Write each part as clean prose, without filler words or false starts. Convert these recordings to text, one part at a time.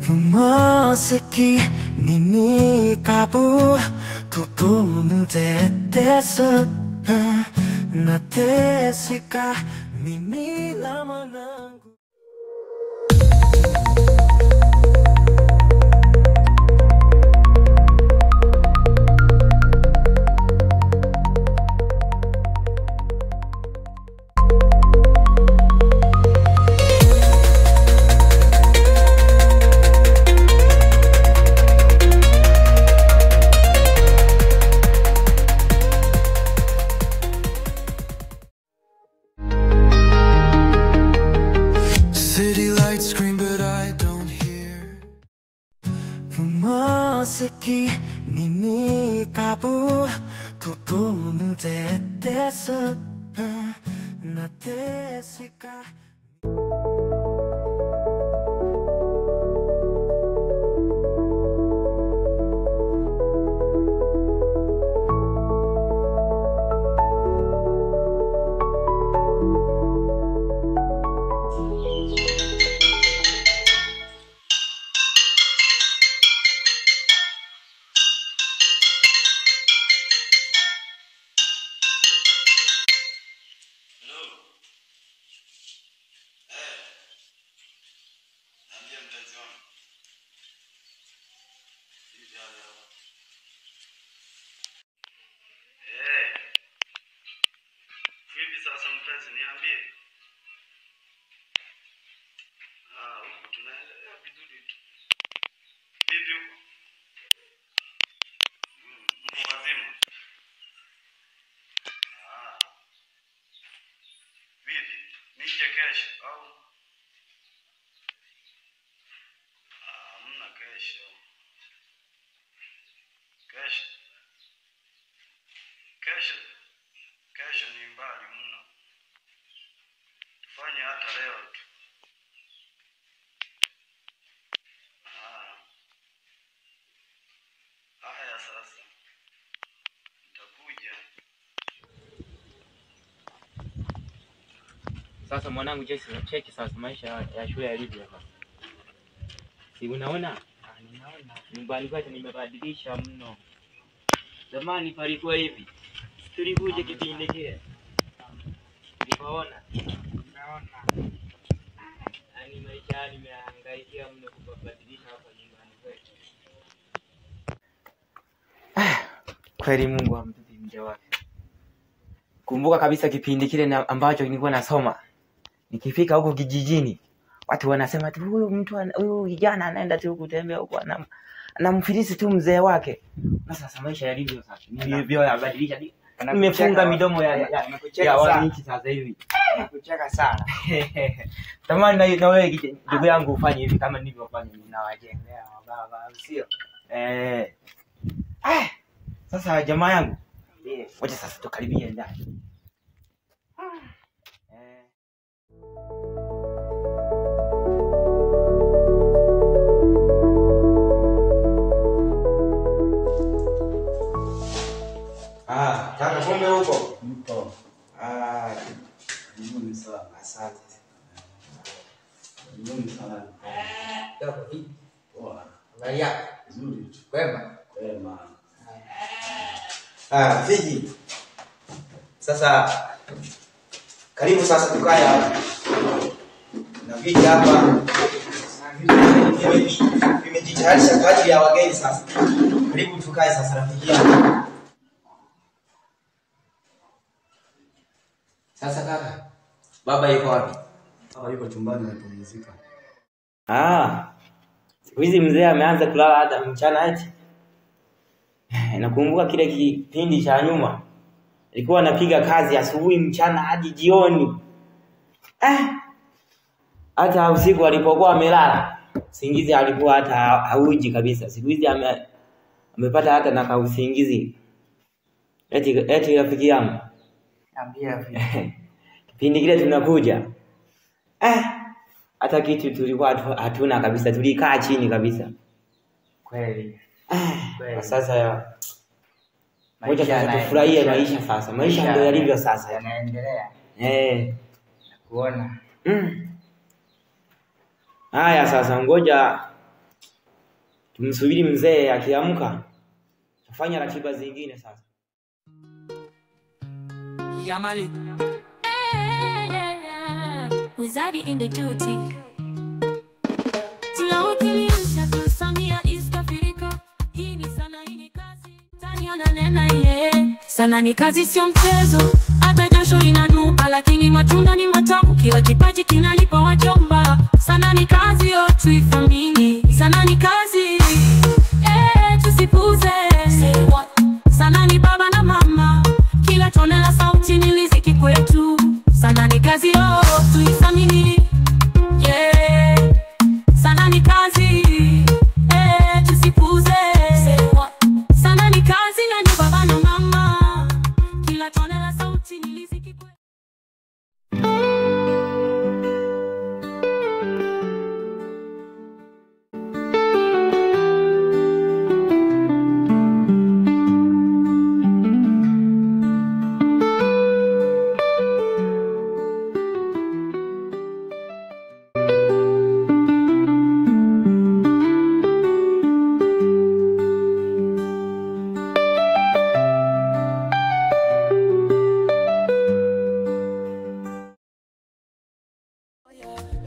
Meski nini kabu tutun tetesa na tesika mimi lama nangu. Meski nini kabu tutun tetesa na tesika. Vipi sasa mpenzi, niambie. Huku tunaendelea vizuri tu. Vipi huko? Mpo wazima? Vipi? Nije kesho au? Hamna kesho. Kesho ni mbali mno. Tufanye hata leo tu. Haya sasa. Nitakuja. Sasa mwanangu Jesse, cheki sasa maisha ya shule yalivyo hapa. Si unaona? Ninaona. Nyumbani kwetu nimebadilisha mno. Zamani palikuwa hivi. Tulikuja kipindi kile. Unaona? Naona. Yaani maisha nimehangaikia mno kubadilisha hapa nyumbani kwetu. Kweli Mungu amtupi mja wake. Kumbuka kabisa kipindi kile ambacho nilikuwa nasoma. Nikifika huko kijijini, watu wanasema tu huyu kijana anaenda tu kutembea huko anamfilisi tu mzee wake. Sasa maisha yalivyo sasa. Nilivyo yabadilisha. Nimefunga midomo ya wananchi sasa hivi. Nakucheka sana. Tamani na wewe ndugu yangu ufanye hivi kama nilivyofanya mimi. Nawajengea baba, sio? Sasa jamaa yangu. Wacha sasa tukaribie ndani. Kaka kumbe huko? Mpo. Mungu sana. Asante. Mungu sana. Yako vipi? Poa. Angalia. Nzuri tu. Kwema. Kwema. Viji. Sasa karibu sasa tukae hapa. Na viji hapa. Vimejitayarisha kwa ajili ya wageni sasa. Karibu tukae sasa rafiki yangu. Sasa kaka, baba yuko wapi? Baba yuko chumbani anapumzika. Siku hizi mzee ameanza kulala hata mchana eti. Nakumbuka kile kipindi cha nyuma. Alikuwa anapiga kazi asubuhi, mchana hadi jioni. Hata usiku alipokuwa amelala, usingizi alikuwa hata hauji kabisa. Siku hizi amepata hata na usingizi. Eti rafiki yangu. Ambia vipi? Kipindi kile tunakuja. Hata kitu tulikuwa hatuna kabisa, tulikaa chini kabisa. Kweli. Sasa moja tufurahie maisha sasa. Maisha ndio yalivyo sasa. Yanaendelea. Nakuona. Haya sasa ngoja tumsubiri mzee akiamka tufanye ratiba zingine sasa. Yamali Wizadi in the duty Tilawakilisha kusamia iskafiriko. Hii ni sana, hii ni kazi Tani ananena sana ni kazi sio mchezo. Hata jasho linanuka lakini matunda ni matamu. Kila kipaji kinalipa wajomba. Sana ni kazi yo tuifamini. Sana ni kazi tusipuze. Sana ni baba na mama. Kila tone la sauti ni riziki kwetu. Sana ni kazi yo tuifamini. Sana ni kazi tusipuze. Sana ni kazi na ni baba na mama. Kila tone la sauti ni riziki kwetu.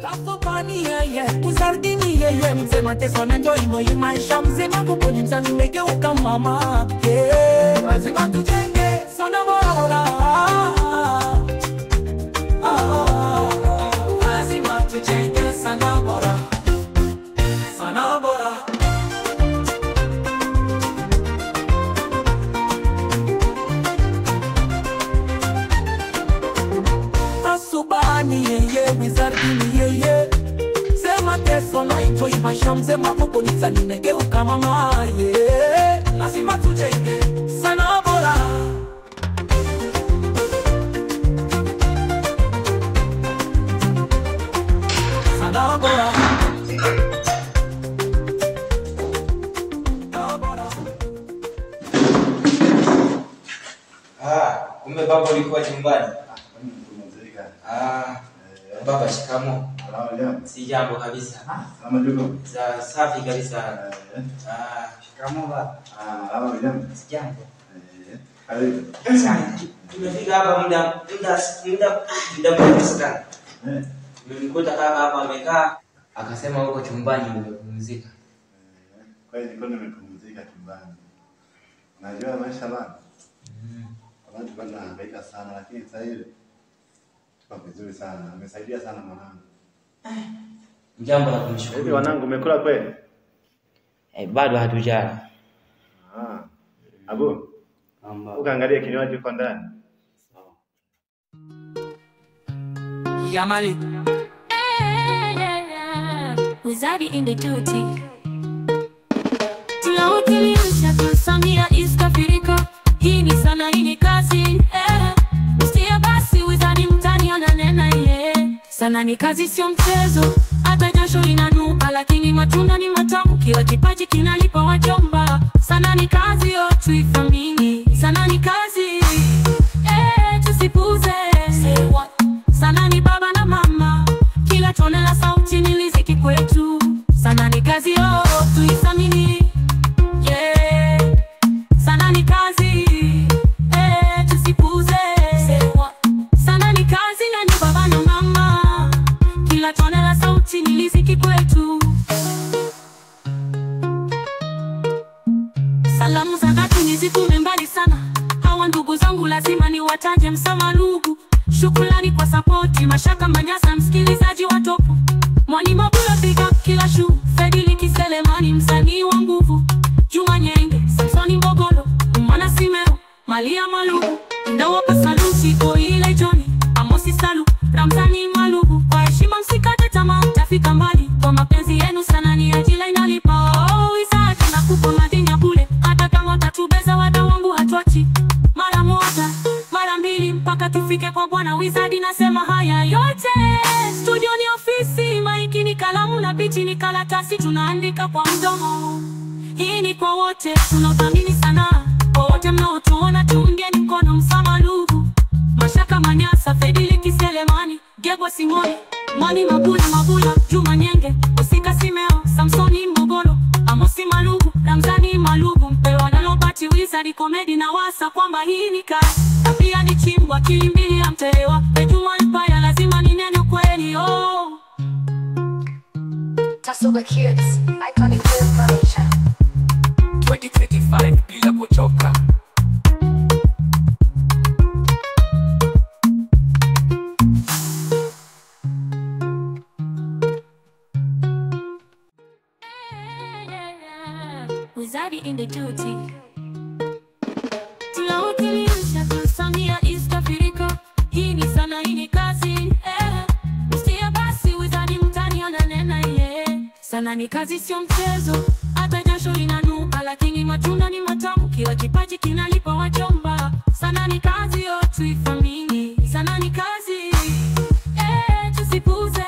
Kafopani Uzardini mzee mateso na njoi moyo maisha mzima kuponi mzani megeuka mama. Lazima tujenge sana bora. Lazima tujenge sana bora. Sana bora. Asubani Wizardini sema teso na itoi maisha mzema kuponisa nimegeuka mama. Lazima tujenge sana bora. Sana bora. Kumbe baba ulikuwa chumbani. Baba shikamo. Si jambo kabisa. Safi kabisa. Shikamo baba. Si jambo. Tumefika hapa muda mrefu sana. Nimekuta kaka hapa amekaa akasema huko chumbani umepumzika. Kwani niko nimepumzika chumbani. Unajua maisha bana. Watu wanahangaika sana lakini sasa hivi tuko vizuri sana. Amesaidia sana mwanangu. Jambo la kumshukuru. Hivi wanangu umekula kweli? Bado hatujala. Abu. Ukaangalia kinywaji kwa ndani. Sawa. Yamali Wizadi in the duty Tilawakilisha kusamia iskafiriko. Hii ni sana, hii ni kazi Mstia basi Wizadi mtani ananena sana ni kazi sio mchezo. Hata jasho linanuka lakini matunda ni matamu. Kila kipaji kinalipa wajomba. Sana ni kazi yo tuifamini. Sana ni kazi tusipuze. Sana ni baba na mama. Kila tone la sauti ni riziki kwetu. Sana ni kazi yo tuifamini. Sana ni kazi tusipuze. Sana ni kazi na ni baba na mama. Kila tone la sauti ni riziki kwetu. Salamu za dhati nizitume mbali sana. Hawa ndugu zangu lazima ni wataje Msamalugu. Shukrani kwa sapoti Mashaka Manyasa msikilizaji wa topu. Mwani Mabula big up kila shu. Fedili Kiselemani msanii wa nguvu. Juma Nyenge, Samsoni Mbogolo, Umana Simeo, Malia Malugu. Ndawapa saluti Oile Johnny, Amosi Salu, Ramzani Malugu. Kwa heshima msikate tamaa, tafika mbali. Kwa mapenzi yenu sana ni ajila inalipa. Wizadi na kupo madinya bule. Hata kama tatubeza wada wangu hatuachi. Mara moja, mara mbili mpaka tufike kwa Bwana Wizadi nasema haya yote. Studio ni ofisi, maiki ni kalamu na biti ni karatasi tunaandika kwa mdomo. Hii ni kwa wote tunaothamini sana. Kwa wote mnaotuona tuungeni mkono Msamalugu. Mashaka Manyasa, Fedili Kiselemani, Gegwa Simoni, Mwani Mabula, Juma Nyenge, Osika Simeo, Samsoni Mbogolo, Amosi Malugu. komedi na wasa kwamba hii ni kazi. Pia ni chimbwa kilimbili ya mtewa. Ejuma Empire lazima ni neno kweli oh. Tasuba Kids, iconic information. 2025 bila kuchoka. Wizardi in the duty. Tunawakilisha Tanzania, East Africa. Hii ni sana, hii ni kazi Mstia basi Wizardi mtani ananena Sana ni kazi sio mchezo. Hata jasho linanuka lakini matunda ni matamu. Kila kipaji kinalipa wajomba. Sana ni kazi yo tuifamini. Sana ni kazi tusipuze.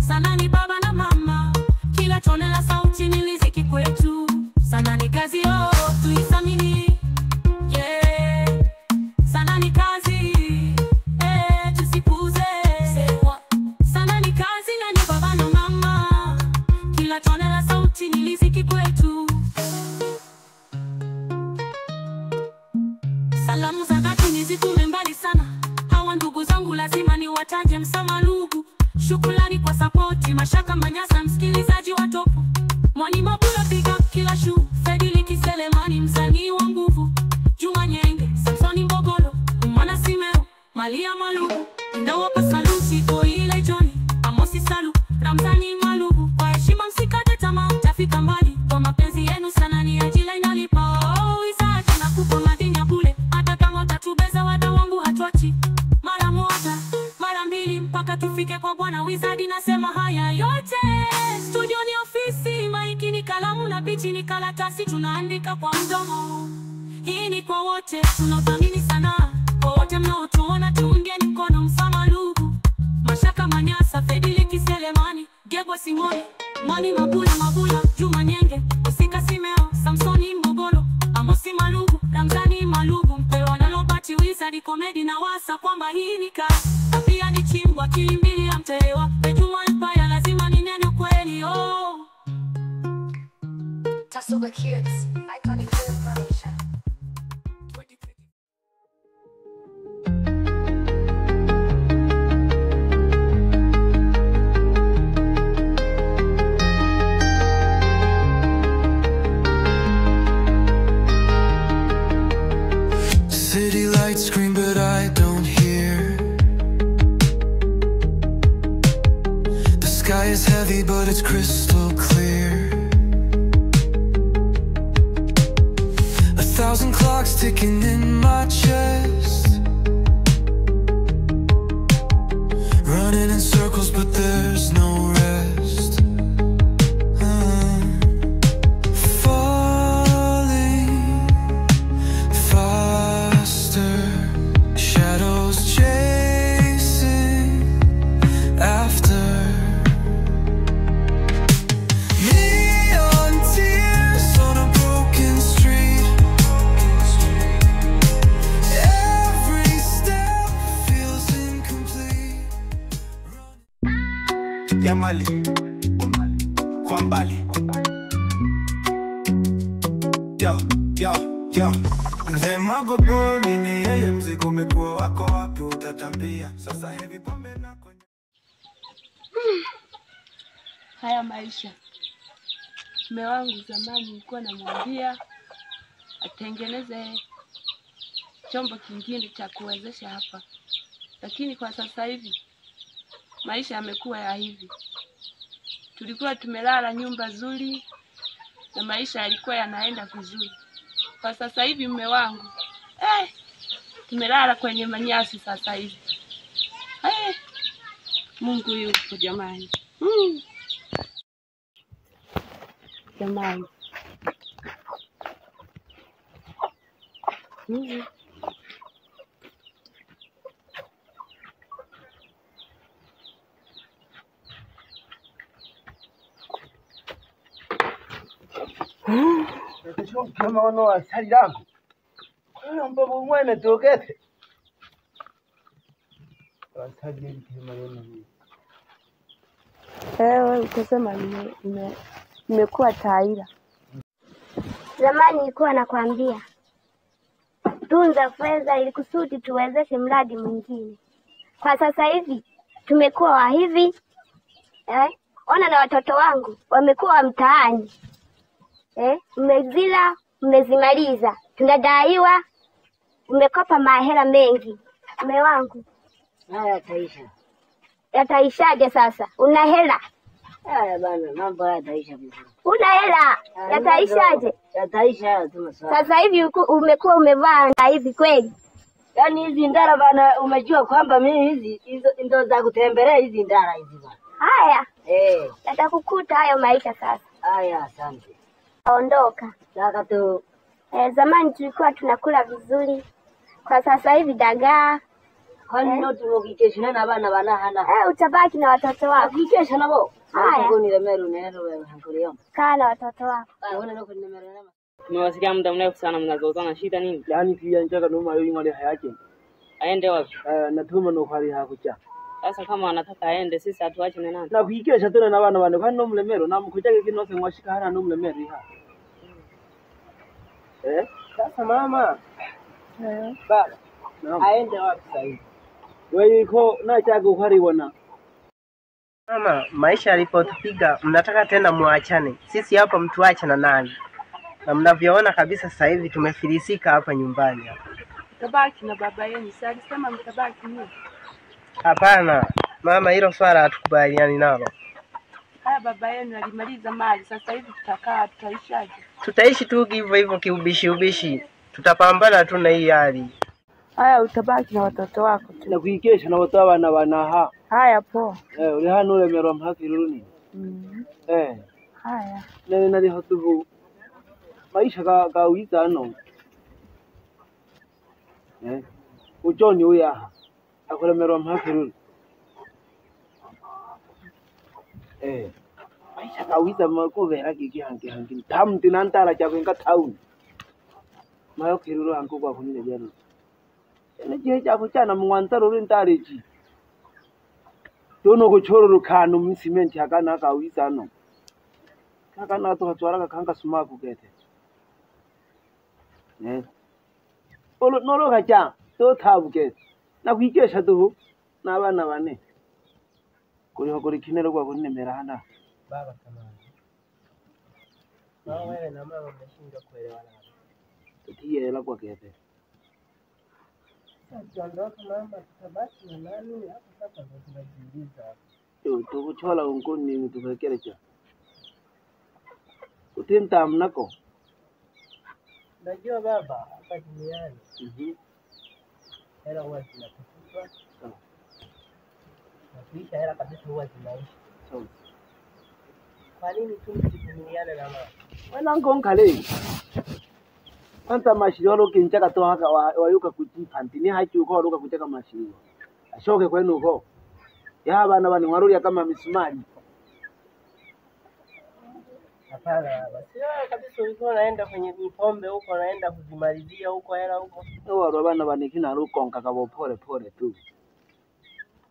Sana ni baba na mama. Kila tone la sauti ni riziki kwetu. Sana ni kazi yo tuisamini. Sana ni kazi tusipuze. Sana ni kazi na ni baba na mama. Kila tone la sauti ni riziki kwetu. Salamu za dhati nizitume mbali sana. Hawa ndugu zangu lazima ni wataje. Msama Lugu, shukrani kwa sapoti. Mashaka Manyasa, msikilizaji wa topu. Mwani Mabula, big up kila shu. Fedili Kiselemani, msanii wa nguvu. Juma Nyenge, Samsoni Mbogolo, Umana Simeo, Malia Malugu. Ndawapa saluti kwa ile Johnny, Amosi Salu, Ramzani Malugu. Kwa heshima msikate tamaa, tafika mbali. Kwa mapenzi yenu sana ni ajila inalipa. Wizardi nakupa madini ya bure. Hata kama utatubeza wada wangu hatuachi. Mara moja, mara mbili mpaka tufike kwa Bwana Wizardi. Nasema haya yote. Studio ni ofisi, maiki ni kalamu na pichi ni karatasi. Tunaandika kwa mdomo. Hii ni kwa wote tunaothamini sana. Kwa wote mnaotuona tuungeni mkono. Msama Lugu, Mashaka Manyasa, Fedili Kiselemani, Gebo Simoni, Mwani Mabula, Juma Nyenge, Usika Simeo, Samsoni Mbogolo, Amosi Malugu, Ramzani Malugu. Mpewa na Robert Wizardi komedi na wasa kwamba hii ni kazi. Pia ni chimbwa kilimbili ya mtewa. Ejuma Empire lazima ni neno kweli oh. Tasuba Kids, iconic information. City lights scream but I don't hear. The sky is heavy but it's crystal clear. 1,000 clocks ticking in my chest, running in circles but there's no rest. Falling faster, shadows chasing after. Neon tears on a broken street. Every step feels incomplete. Yamali kwa mbali. Yo Mzee Magogoni ni yeye, mzigo umekuwa wako, wapi utatambia. Sasa hivi pombe nako. Haya maisha. Mume wangu zamani nilikuwa namwambia atengeneze chombo kingine cha kuwezesha hapa. Lakini kwa sasa hivi maisha yamekuwa ya hivi. Tulikuwa tumelala nyumba nzuri na maisha yalikuwa yanaenda vizuri. Kwa sasa hivi mume wangu tumelala kwenye manyasi sasa hivi. Mungu yupo jamani. Jamani. Kama ono asali langu. Mbabu mwene tokete. Asali kama yona ni. Wewe ukasema nimekuwa taira. Zamani nilikuwa nakwambia tunza fedha ili kusudi tuwezeshe mradi mwingine. Kwa sasa hivi tumekuwa wa hivi ona na watoto wangu wamekuwa mtaani. Mmezila, mmezimaliza, tunadaiwa, umekopa mahela mengi. Mume wangu, haya yataisha. Yataishaje sasa? Una hela? Haya bana, mambo haya yataisha vizuri. Una hela? Yataishaje? Yataisha tu maswali. Sasa hivi umekuwa umevaa na hivi kweli? Yaani hizi ndara bana, umejua kwamba mimi hizo ndo za kutembelea hizi ndara hizi bana. Haya. Yatakukuta hayo maisha sasa. Haya, asante. Ondoka. Saka tu. Zamani tulikuwa tunakula vizuri. Kwa sasa hivi dagaa. Kwani ndio tumokikesha na bana bana hana. Utabaki na watoto wako. Ukikesha nabo. Haya. Ngoni la meru nero wewe hankulio. Kaa na watoto wako. Wana ndio kwenye meru nema. Tumewasikia muda mrefu sana mnazozana, shida nini? Yaani pia nitaka noma yeye ngale hayake. Aende wapi? Natuma no khari hakucha. Sasa kama anataka aende, sisi hatuache na nani? Na kuikesha tena na bana bana kwani nomlemero na mkuchake kinose mwashika hana nomlemero ha. Sasa mama. Baba. Aende wapi sasa hivi? Wewe iko na chago khari wana. Mama, maisha yalipotupiga mnataka tena muachane. Sisi hapa mtuache na nani? Na mnavyoona kabisa sasa hivi tumefilisika hapa nyumbani hapa. Tabaki na baba yenu. Sasa alisema mtabaki ni. Hapana. Mama, hilo swala hatukubaliani nalo. Haya, baba yenu alimaliza mali. Sasa hivi tutakaa, tutaishaje? Tutaishi tu hivyo hivyo kiubishi. Tutapambana tu na hii hali. Haya, utabaki na watoto wako. Na kuikesha na watu wana ha. Haya poa. Ule hano ule mero mhakiruni. Haya. Nali hatubu. Maisha ka uita ano. Ujoni uya. Akole mero mhakiruni. Maisha ka uita makove kiki hangi. Tam tinantala chavenga town. Mayo kiruru anko kwa kunile jana. Ene je kuchana mwanzaro rintareji. Dono kuchororo kanu msimenti hakana ka uita no. Kakana to hatwara kanga sumaku kete. Olo nolo kacha to thabu kete. Na kuikesha tu na bana bane. Kuri kinero kwa kunne merana. Baba kama. Wewe na mama mnashinda kuelewana. Tukiela kwa kete. Tuondoka mama, tutabaki na nani? Hapo sasa ndio tunajiuliza. Tukuchola unkoni mtuvekele cha. Utinta mnako. Najua baba hapa duniani. Hela huwa zinatafutwa. Na kuisha hela kabisa huwa zinaisha. Kwa nini tusivumiliane na mama? Wana ngonkale. Anta mashiro kinchaka to haka wayuka kujipanti ni hachi uko waruka kucheka mashiro. Ashoke kwenu uko. Ya bana bani waruya kama misumari. Hapana basi. Kabisa ulikuwa unaenda kwenye pombe huko, unaenda kujimalizia huko hela huko. Waro bana bani kina rukonka kabo pole tu.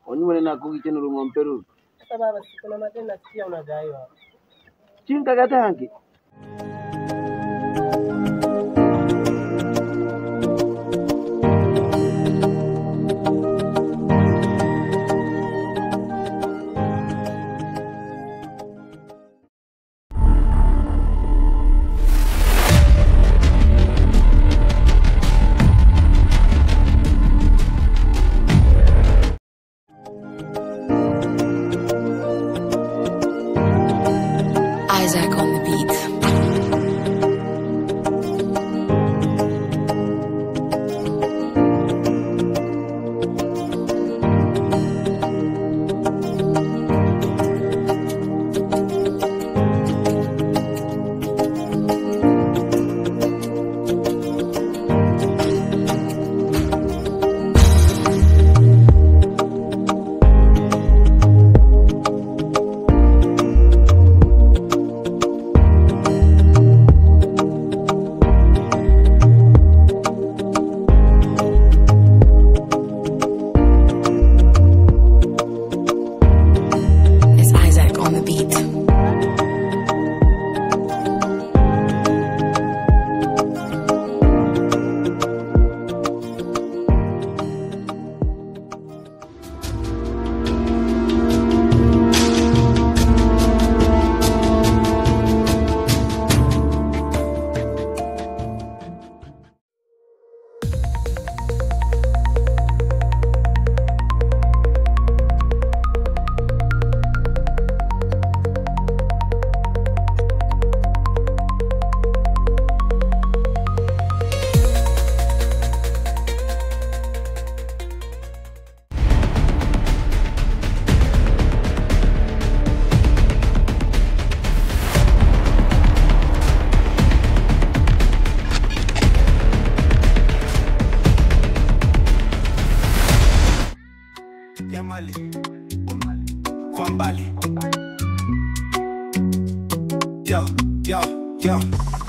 Onywe na kukichenu rumomperu. Sasa baba sikuna matena sikia unadaiwa. Chinga gatangi. Isaac on the beat.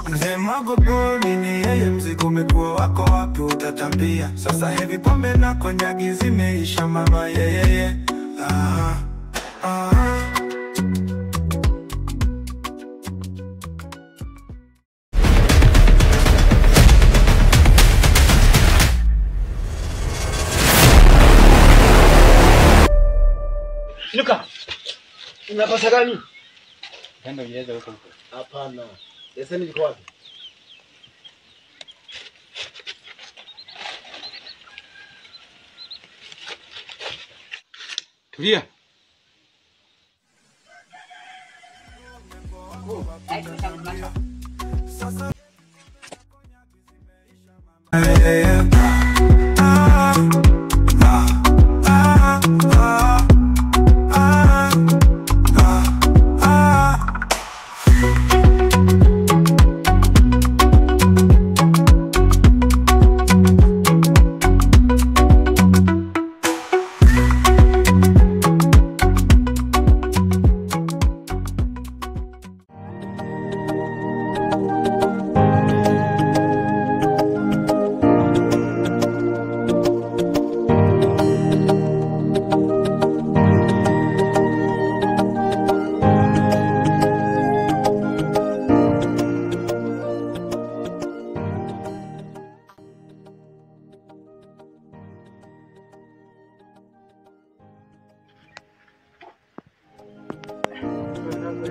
Mzee Magogoni ni yeye, mzigo umekuwa wako wapi utatambia. Sasa hivi pombe na konyagi zimeisha mama yeye. Luka, unapasa gani? Kando niweze huko. Hapana. Leseni liko wapi? Tulia.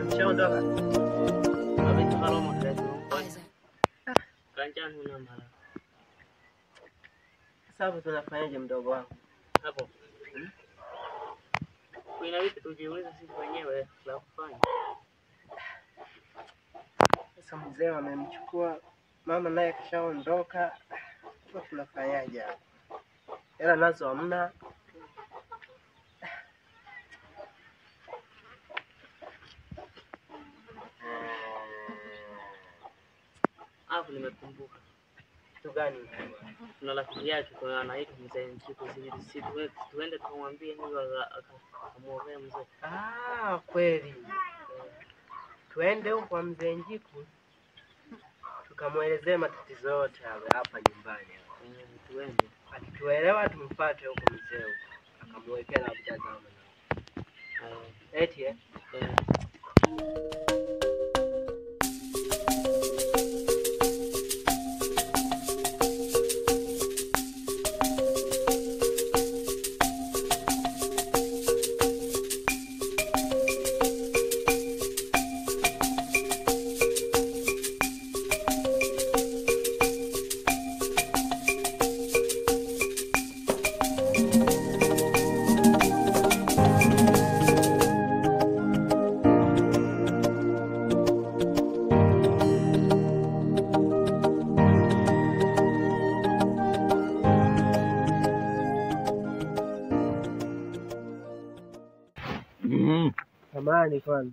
Ushaondoka? Sasa tunafanyaje mdogo wangu? Hapo. Kuna vipi tujiulize sisi wenyewe la kufanya. Sasa mzee amemchukua, mama naye kishaondoka. Tunafanyaje hapo? Hela nazo hamna. Hapo nimekumbuka. Kitu gani? Tuna rafiki yake kwa anaitwa mzee Nchiku, sisi tuende tukamwambie hiyo akamwombe mzee. Kweli. Tuende huko kwa mzee Njiku. Tukamwelezea matatizo yote hapa nyumbani. Tuende. Akituelewa tumfuate huko mzee huko. Akamwekea na mtazamo. Eti samahani kwanza.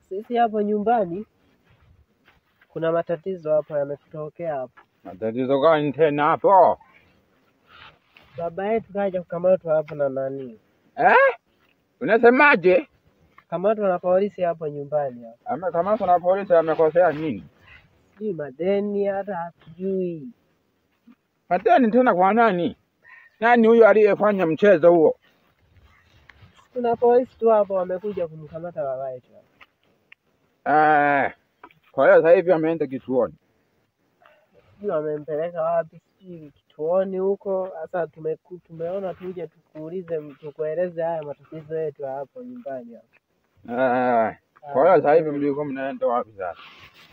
Sisi hapo nyumbani kuna matatizo hapa yametokea hapo. Matatizo gani tena hapo? Baba yetu kaja kukamatwa hapo na nani? Unasemaje? Kamatwa na polisi hapo nyumbani hapo. Amekamatwa na polisi, amekosea nini? Sijui madeni hata hatujui. Madeni tena kwa nani? Nani huyo aliyefanya mchezo huo? Kuna polisi tu hapo wamekuja kumkamata baba yetu. Kwa hiyo sasa hivi ameenda kituoni. Sijui wamempeleka wapi, sijui kituoni huko. Sasa tumeona tuje tukuulize, tukueleze haya matatizo yetu hapo nyumbani hapo. Kwa hiyo sasa hivi mliko mnaenda wapi sasa?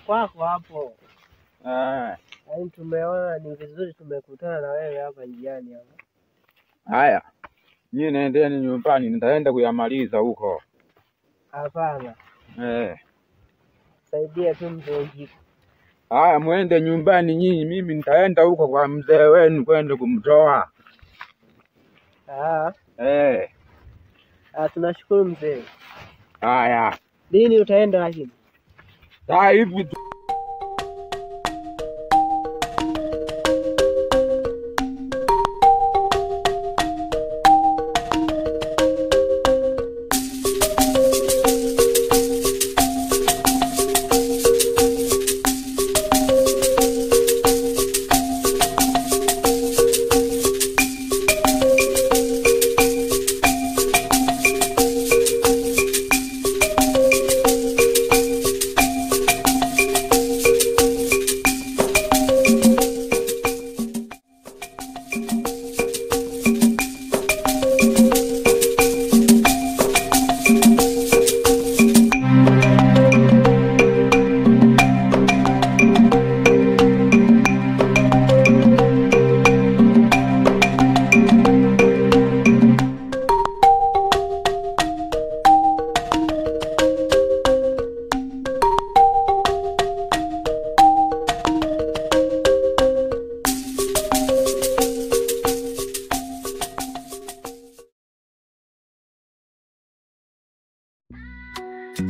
Kwako hapo. Yaani tumeona ni vizuri tumekutana na wewe hapa njiani hapa. Haya. Nyinyi naendeni nyumbani, nitaenda kuyamaliza huko. Hapana. Saidia tu mzee Njiku. Haya, muende nyumbani nyinyi, mimi nitaenda huko kwa mzee wenu kwenda kumtoa. Tunashukuru mzee. Haya. Lini utaenda lakini? Sasa hivi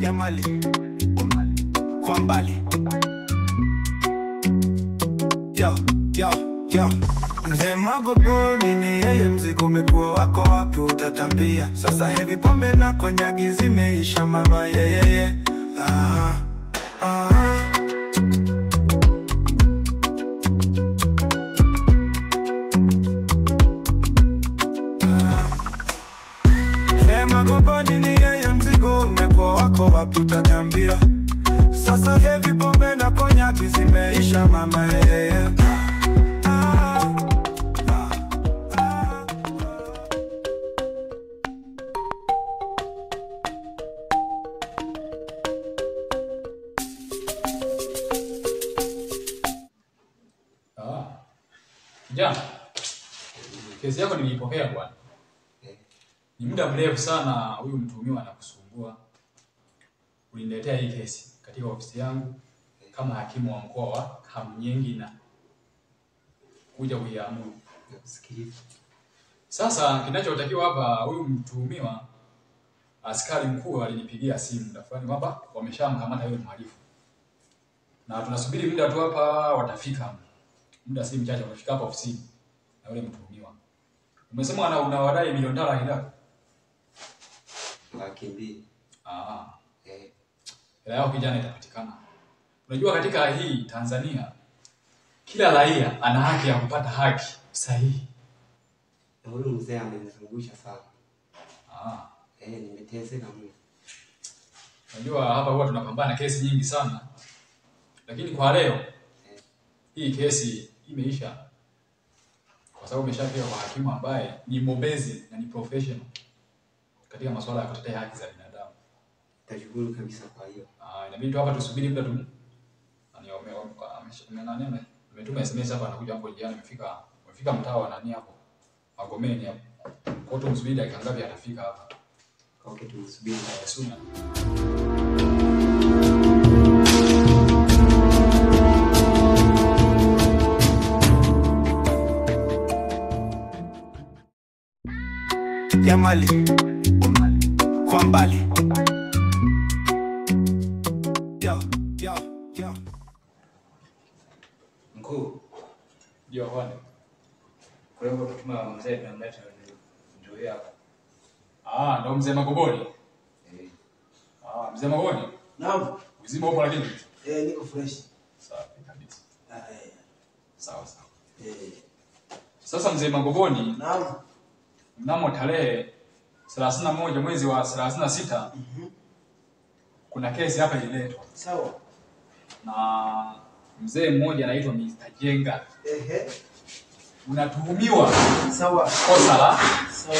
ya mali kwa mbali. Yo, yo, yo. Mzee Magoboni ni yeye, mzigo umekuwa wako wapi utatambia. Sasa hivi pombe na konyagi zimeisha mama yeye. Mzee Magoboni ni yeye, mzigo umekuwa wako wapi utatambia. Sasa hivi pombe na konyagi zimeisha mama yeye. Jana, kesi yako niliipokea bwana. Ni muda mrefu sana huyu mtuhumiwa anakusumbua. Uliniletea hii kesi katika ofisi yangu kama hakimu wa mkoa wa Kamunyengi na kuja kuiamuru. Sasa kinachotakiwa hapa, huyu mtuhumiwa, askari mkuu alinipigia simu muda fulani kwamba wameshamkamata yule mhalifu. Na tunasubiri muda tu hapa watafika. Muda si mchache watafika hapa ofisini na yule mtuhumiwa. Umesema unawadai milioni $3 ngapi? $200,000. Hela yao kijana itapatikana. Unajua katika hii Tanzania kila raia ana haki ya kupata haki sahihi. Na huyu mzee amenizungusha sana. Nimeteseka mno. Unajua hapa huwa tunapambana kesi nyingi sana. Lakini kwa leo hii kesi imeisha. Kwa sababu umeshafika kwa hakimu ambaye ni mbobezi na ni professional katika masuala ya kutetea haki za binadamu. Tashukuru kabisa kwa hiyo. Inabidi tu hapa tusubiri muda tu. Ametuma SMS hapa anakuja hapo jana amefika mtaa wa nani hapo? Magomeni hapo. Kwa hiyo tumsubiri dakika ngapi atafika hapa. Okay, tumsubiri suna. Ya mali kwa mbali. Yo, yo, yo. Mkuu. Ndio bwana. Kwa hiyo tutuma mzee tunamleta ndio hapa. Ndo mzee Magoboni. Mzee Magoboni. Naam. Uzima upo lakini? Niko fresh. Safi kabisa. Sawa sawa. Sasa mzee Magoboni. Naam. Mnamo tarehe 31 mwezi wa 36 kuna kesi hapa ililetwa. Sawa. Na mzee mmoja anaitwa Mr. Jenga. Unatuhumiwa sawa kosa la sawa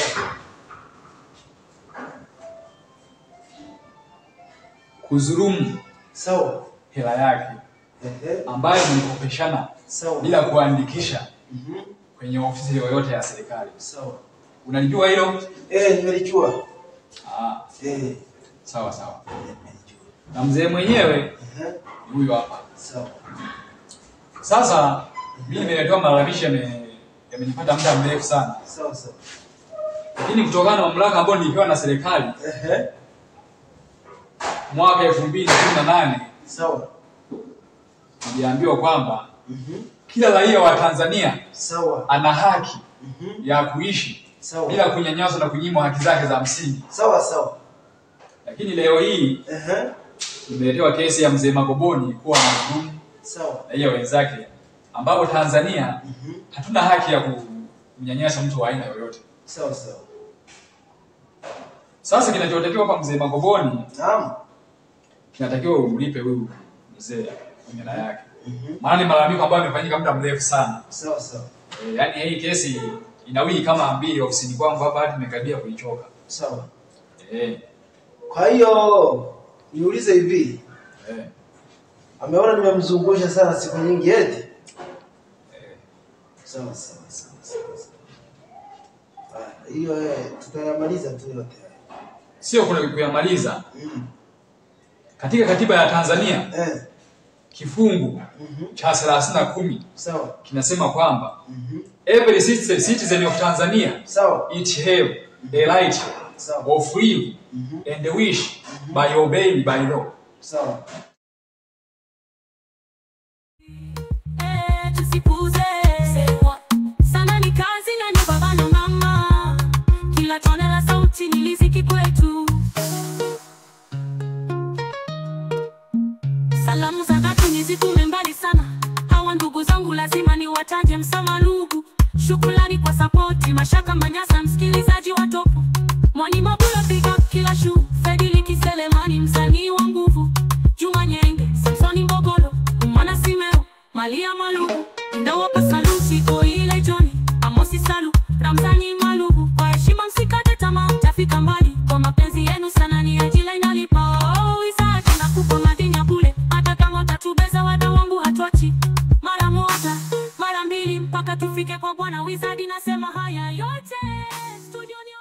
kuzurumu sawa hela yake ambayo mlikopeshana bila kuandikisha kwenye ofisi yoyote ya serikali. Sawa. Unalijua hilo? Nimelijua. Sawa sawa. Na mzee mwenyewe ni huyo hapa. Sawa. Sasa mimi nimeletewa malalamisho yamenipata muda mrefu sana. Sawa sawa. Lakini kutokana na mamlaka ambayo nilipewa na serikali mwaka 2018 sawa, niliambiwa kwamba kila raia wa Tanzania sawa ana haki ya kuishi bila kunyanyaswa na kunyimwa haki zake za msingi. Sawa sawa. Lakini leo hii nimeletewa kesi ya mzee Magoboni kuwa na hukumu sawa raia wenzake ambapo Tanzania hatuna haki ya kunyanyasa mtu wa aina yoyote. Sawa sawa. Sasa kinachotakiwa kwa mzee Magoboni, naam, kinatakiwa umlipe huyu mzee hela yake. Maana ni malalamiko ambayo yamefanyika muda mrefu sana. Sawa sawa. Yaani hii kesi ina wiki kama 2 ofisini kwangu hapa hadi nimekaribia kuichoka. Sawa. Kwa hiyo niulize hivi. Ameona nimemzungusha sana siku nyingi eti? Sawa sawa sawa. Hiyo tutayamaliza tu yote. Sio kuna kuyamaliza. Katika katiba ya Tanzania kifungu cha 3010 sawa kinasema kwamba every citizen of Tanzania sawa each have a right of freedom and the wish by obeying by law. Sawa. Tusipuze sana ni kazi na ni baba na mama, kila tone la sauti ni riziki kwetu. Salamu za dhati nizitume mbali sana, hawa ndugu zangu lazima niwataje. Msamalugu, shukrani kwa sapoti. Mashaka Manyasa, msikilizaji wa topu. Mwani Mabula, big up kila shu. Fedili Kiselemani, msanii wa nguvu. Juma Nyenge, Samsoni Mbogolo, Umana Simeo, Malia Malugu, Ndawa Pasalusi, Oile Johnny, Amosi Salu, Ramzani Malugu. Kwa heshima msikate tamaa, tafika mbali. Kwa mapenzi yenu sana ni ajila inalipa. Oh, Isaac na kupa madini ya bure. Hata kama utatubeza wada wangu hatuachi. Mara moja, mara mbili mpaka tufike kwa Bwana Wizard. Nasema haya yote studioni.